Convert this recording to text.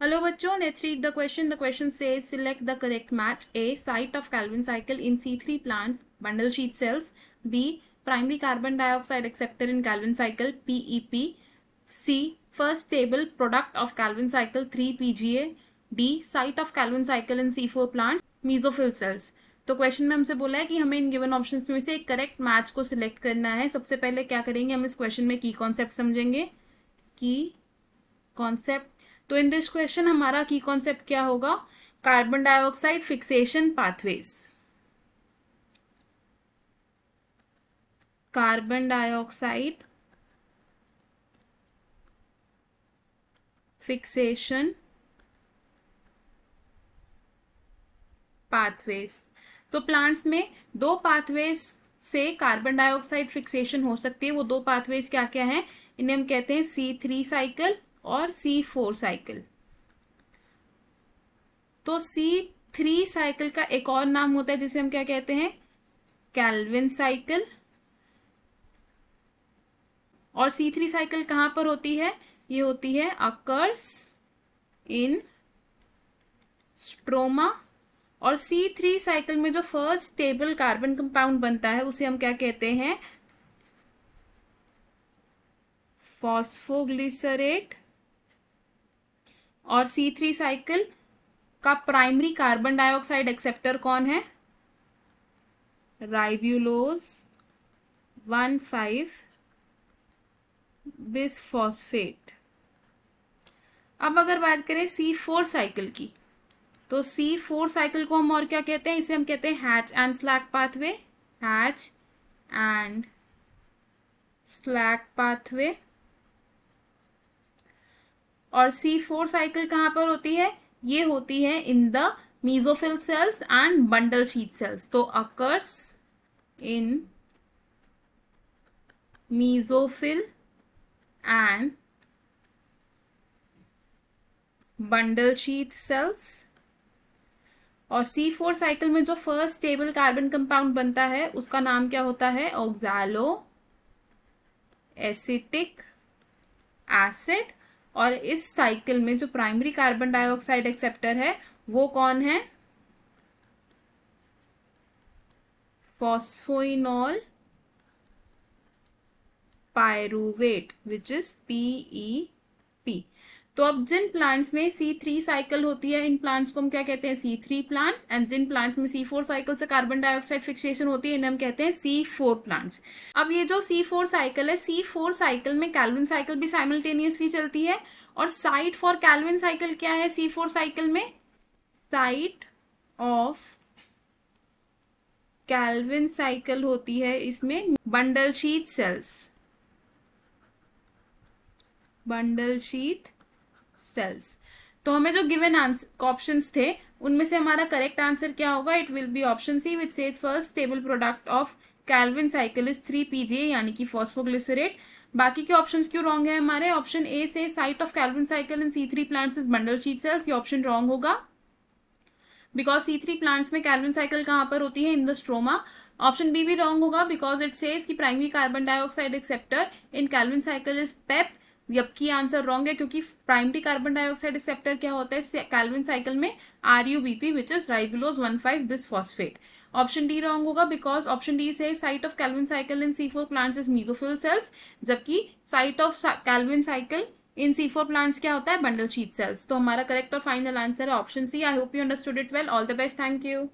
Hello बच्चों, let's read the question. The question says select the correct match. A. Site of Calvin cycle in C3 plants, bundle sheet cells. B. Primary carbon dioxide acceptor in Calvin cycle, PEP. C. First stable product of Calvin cycle, 3-PGA. D. Site of Calvin cycle in C4 plants, mesophil cells. तो question में हमसे बोला है कि हमें in given options में से एक करेक्ट मैच को सिलेक्ट करना है. सबसे पहले क्या करेंगे, हम इस क्वेश्चन में की कॉन्सेप्ट समझेंगे. की कॉन्सेप्ट. तो इन दिस क्वेश्चन हमारा की कॉन्सेप्ट क्या होगा, carbon dioxide fixation pathways. Carbon dioxide fixation pathways. तो प्लांट्स में दो पाथवेज से कार्बन डाइऑक्साइड फिक्सेशन हो सकती है. वो दो पाथवेज क्या क्या हैं, इन्हें हम कहते हैं C3 साइकिल और C4 साइकिल. तो C3 साइकिल का एक और नाम होता है जिसे हम क्या कहते हैं, कैल्विन साइकिल. और C3 साइकिल कहां पर होती है, ये होती है अकर्स इन स्ट्रोमा. और C3 साइकिल में जो फर्स्ट स्टेबल कार्बन कंपाउंड बनता है उसे हम क्या कहते हैं, फॉस्फोग्लिसरेट. और C3 साइकिल का प्राइमरी कार्बन डाइऑक्साइड एक्सेप्टर कौन है, राइब्यूलोज 1,5 बिसफॉस्फेट. अब अगर बात करें C4 साइकिल की, तो C4 साइकिल को हम और क्या कहते हैं, इसे हम कहते हैं hatch and slack pathway. Hatch and slack pathway. और C4 साइकिल कहां पर होती है, ये होती है in the mesophil cells and bundle sheath cells. तो occurs in mesophil and bundle sheath cells. और C4 साइकिल में जो फर्स्ट स्टेबल कार्बन कंपाउंड बनता है उसका नाम क्या होता है, ऑक्सैलो एसिटिक एसिड. और इस साइकिल में जो प्राइमरी कार्बन डाइऑक्साइड एक्सेप्टर है वो कौन है, phosphoenol pyruvate which is PEP. तो अब जिन प्लांट्स में C3 साइकिल होती है इन प्लांट्स को हम क्या कहते हैं, C3 plants. And Jin plants में C4 साइकिल से कार्बन डाइऑक्साइड फिक्सेशन होती है इन्हें हम कहते हैं C4 प्लांट्स. अब ये जो C4 साइकिल है, C4 साइकिल में कैल्विन साइकिल भी साइमल्टेनियसली चलती है. और साइट फॉर कैल्विन साइकिल क्या है C4 साइकिल में, साइट ऑफ कैल्विन साइकिल होती है इसमें bundle sheath sales. Bundle sheath sales. तो हमें जो गिवन ऑप्शंस थे उनमें से हमारा करेक्ट आंसर क्या होगा, it will be option C which says first stable product of Calvin cycle is 3-PGA यानी कि फॉस्फोग्लिसरेट. बाकी के ऑप्शंस क्यों रॉन्ग है हमारे, ऑप्शन ए से site of Calvin cycle in C3 plants is bundle sheath cells, ये option wrong होगा बिकॉज C3 प्लांट्स में कैल्विन साइकिल कहां पर होती है, in the stroma. Option B भी रॉन्ग होगा बिकॉज इट सेज कि primary carbon dioxide acceptor in Calvin cycle is PEP, जबकि आंसर रॉन्ग है क्योंकि प्राइमरी कार्बन डाइऑक्साइड एक्सेप्टर क्या होता है कैल्विन साइकिल में, RUBP which is ribulose 1,5 bisphosphate. Option D wrong होगा बिकॉज ऑप्शन डी से site of Calvin cycle in C4 plants is mesophyll cells, जबकि site of Calvin cycle in C4 plants क्या होता है, बंडल शीथ सेल्स. तो हमारा correct और final answer है option C. I hope you understood it well. All the best. Thank you.